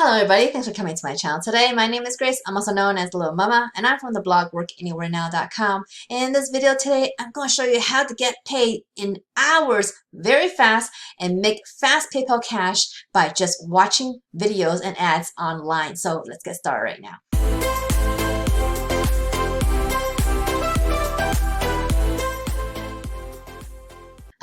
Hello everybody, thanks for coming to my channel today. My name is Grace, I'm also known as Littlemama, and I'm from the blog workanywherenow.com. In this video today, I'm going to show you how to get paid in hours very fast and make fast PayPal cash by just watching videos and ads online. So let's get started right now.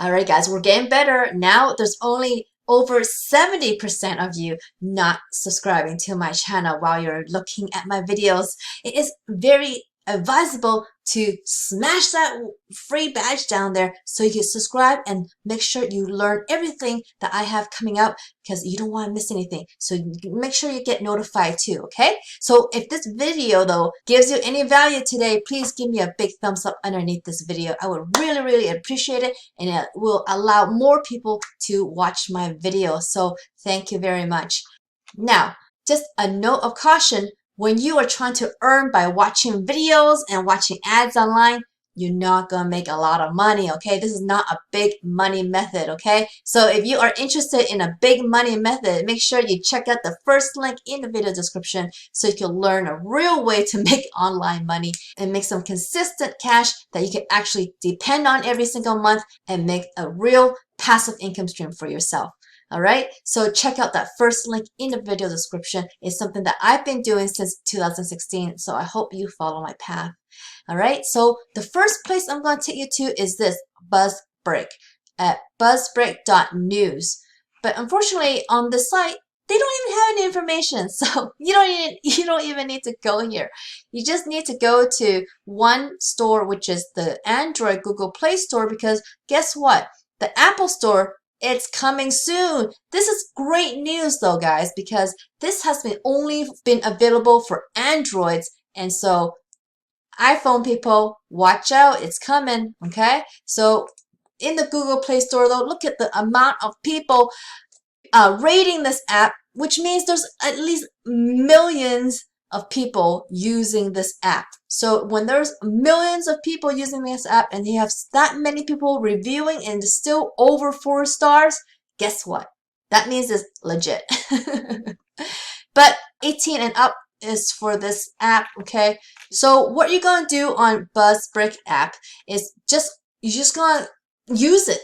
Alright guys, we're getting better. Now there's only over 70% of you not subscribing to my channel while you're looking at my videos. It is very advisable to smash that free badge down there so you can subscribe and make sure you learn everything that I have coming up because you don't want to miss anything. So make sure you get notified too, okay? So if this video though gives you any value today, please give me a big thumbs up underneath this video. I would really appreciate it, and it will allow more people to watch my video. So thank you very much. Now, just a note of caution. When you are trying to earn by watching videos and watching ads online, you're not going to make a lot of money, okay? This is not a big money method, okay? So if you are interested in a big money method, make sure you check out the first link in the video description so you can learn a real way to make online money and make some consistent cash that you can actually depend on every single month and make a real passive income stream for yourself. Alright, so check out that first link in the video description. It's something that I've been doing since 2016, so I hope you follow my path. Alright, so the first place I'm going to take you to is this BuzzBreak at buzzbreak.news. But unfortunately, on the site, they don't even have any information, so you don't even need to go here. You just need to go to one store, which is the Android Google Play Store, because guess what? The Apple Store, it's coming soon. This is great news though, guys, because this has only been available for Androids, and so iPhone people, watch out, it's coming, okay? So in the Google Play Store though, look at the amount of people rating this app, which means there's at least millions of people using this app. So when there's millions of people using this app and you have that many people reviewing and still over 4 stars, guess what? That means it's legit. But 18 and up is for this app, okay? So what you're gonna do on BuzzBreak app is you're just gonna use it.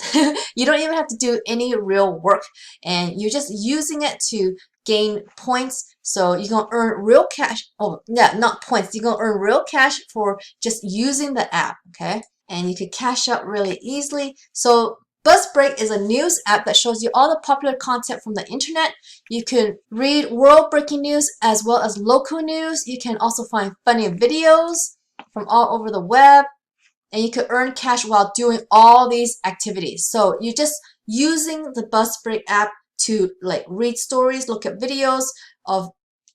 You don't even have to do any real work, and you're just using it to gain points. So you're gonna earn real cash. Oh yeah, not points. You're gonna earn real cash for just using the app, okay? And you can cash out really easily. So BuzzBreak is a news app that shows you all the popular content from the internet. You can read world-breaking news as well as local news. You can also find funny videos from all over the web, and you can earn cash while doing all these activities. So you're just using the BuzzBreak app to like read stories, look at videos of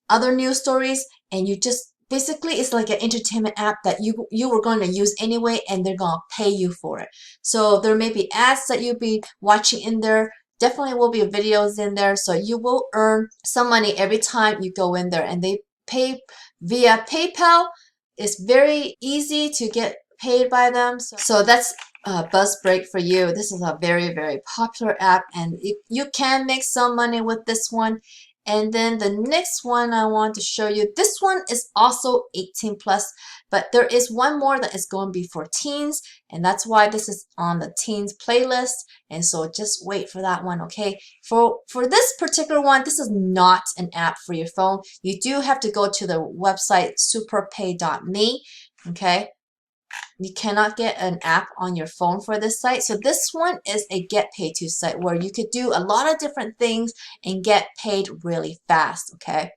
other news stories, and you just basically it's like an entertainment app that you were going to use anyway, and they're going to pay you for it. So there may be ads that you'll be watching in there. Definitely will be videos in there, so you will earn some money every time you go in there, and they pay via PayPal. It's very easy to get paid by them. So that's BuzzBreak for you. This is a very popular app, and you can make some money with this one. And then the next one I want to show you, this one is also 18 plus, but there is one more that is going to be for teens, and that's why this is on the teens playlist. And so just wait for that one, okay? For this particular one, this is not an app for your phone. You do have to go to the website SuperPay.me, okay? You cannot get an app on your phone for this site. So this one is a get paid to site where you could do a lot of different things and get paid really fast, okay?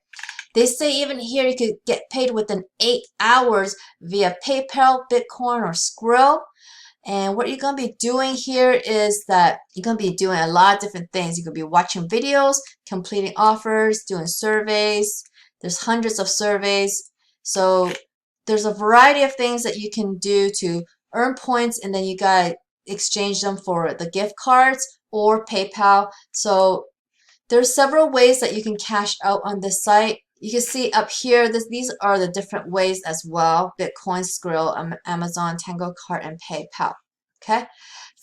They say even here you could get paid within 8 hours via PayPal, Bitcoin, or Skrill. And what you're going to be doing here is that you're going to be doing a lot of different things. You could be watching videos, completing offers, doing surveys. There's hundreds of surveys. So there's a variety of things that you can do to earn points, and then you gotta exchange them for the gift cards or PayPal. So there's several ways that you can cash out on this site. You can see up here, these are the different ways as well: Bitcoin, Skrill, Amazon, Tango Card, and PayPal. Okay.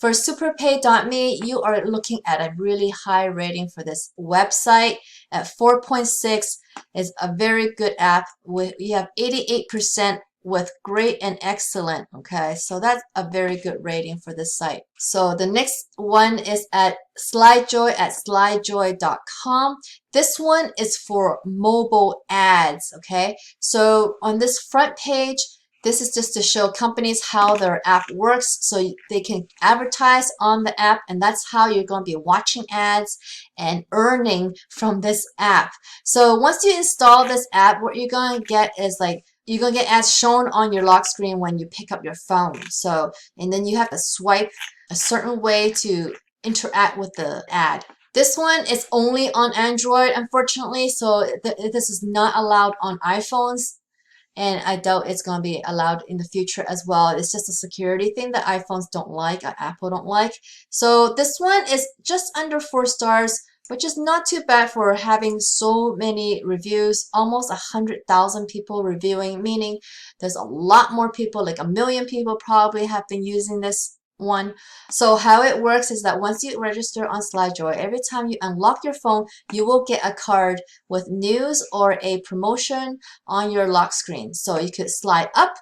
For SuperPay.me, you are looking at a really high rating for this website at 4.6. Is a very good app. We have 88% with great and excellent. Okay, so that's a very good rating for this site. So the next one is at Slidejoy at slidejoy.com. This one is for mobile ads. Okay, so on this front page, this is just to show companies how their app works so they can advertise on the app, and that's how you're going to be watching ads and earning from this app. So once you install this app, what you're going to get is like you're going to get ads shown on your lock screen when you pick up your phone. So, and then you have to swipe a certain way to interact with the ad. This one is only on Android, unfortunately, so this is not allowed on iPhones. And I doubt it's going to be allowed in the future as well. It's just a security thing that iPhones don't like, or Apple don't like. So this one is just under 4 stars, which is not too bad for having so many reviews. Almost 100,000 people reviewing, meaning there's a lot more people, like 1 million people probably have been using this one. So how it works is that once you register on Slidejoy, every time you unlock your phone, you will get a card with news or a promotion on your lock screen. So you could slide up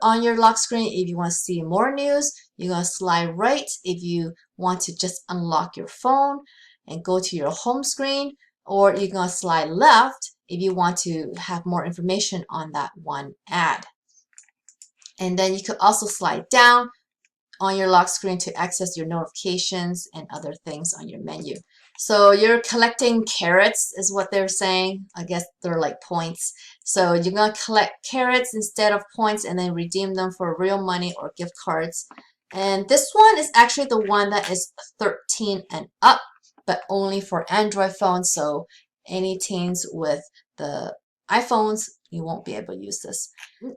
on your lock screen if you want to see more news. You're going to slide right if you want to just unlock your phone and go to your home screen, or you're going to slide left if you want to have more information on that one ad. And then you could also slide down on your lock screen to access your notifications and other things on your menu. So you're collecting carrots is what they're saying. I guess they're like points. So you're going to collect carrots instead of points and then redeem them for real money or gift cards. And this one is actually the one that is 13 and up, but only for Android phones. So any teens with the iPhones, you won't be able to use this.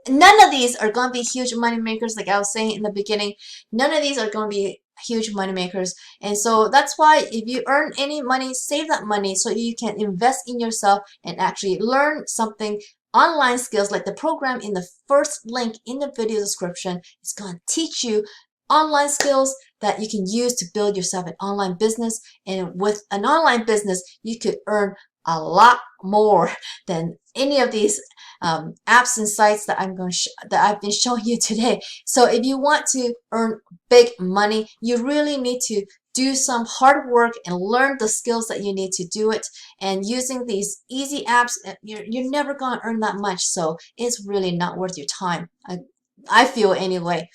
None of these are going to be huge money makers, like I was saying in the beginning. None of these are going to be huge money makers. And so that's why if you earn any money, save that money so you can invest in yourself and actually learn something, online skills, like the program in the first link in the video description. It's going to teach you online skills that you can use to build yourself an online business. And with an online business, you could earn a lot more than any of these apps and sites that I've been showing you today. So if you want to earn big money, you really need to do some hard work and learn the skills that you need to do it. And using these easy apps, you're never going to earn that much. So it's really not worth your time. I feel anyway.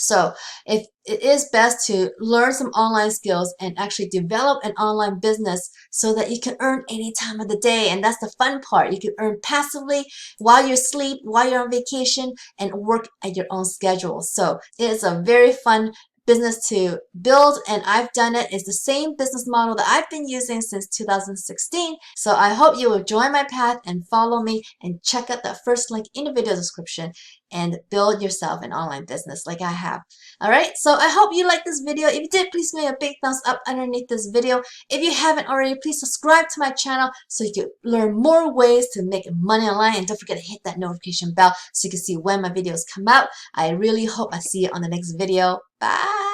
So it is best to learn some online skills and actually develop an online business so that you can earn any time of the day. And that's the fun part. You can earn passively while you sleep, while you're on vacation, and work at your own schedule. So it is a very fun business to build, and I've done it. It's the same business model that I've been using since 2016. So I hope you will join my path and follow me and check out the first link in the video description and build yourself an online business like I have. Alright, so I hope you liked this video. If you did, please give me a big thumbs up underneath this video. If you haven't already, please subscribe to my channel so you can learn more ways to make money online. And don't forget to hit that notification bell so you can see when my videos come out. I really hope I see you on the next video. Bye!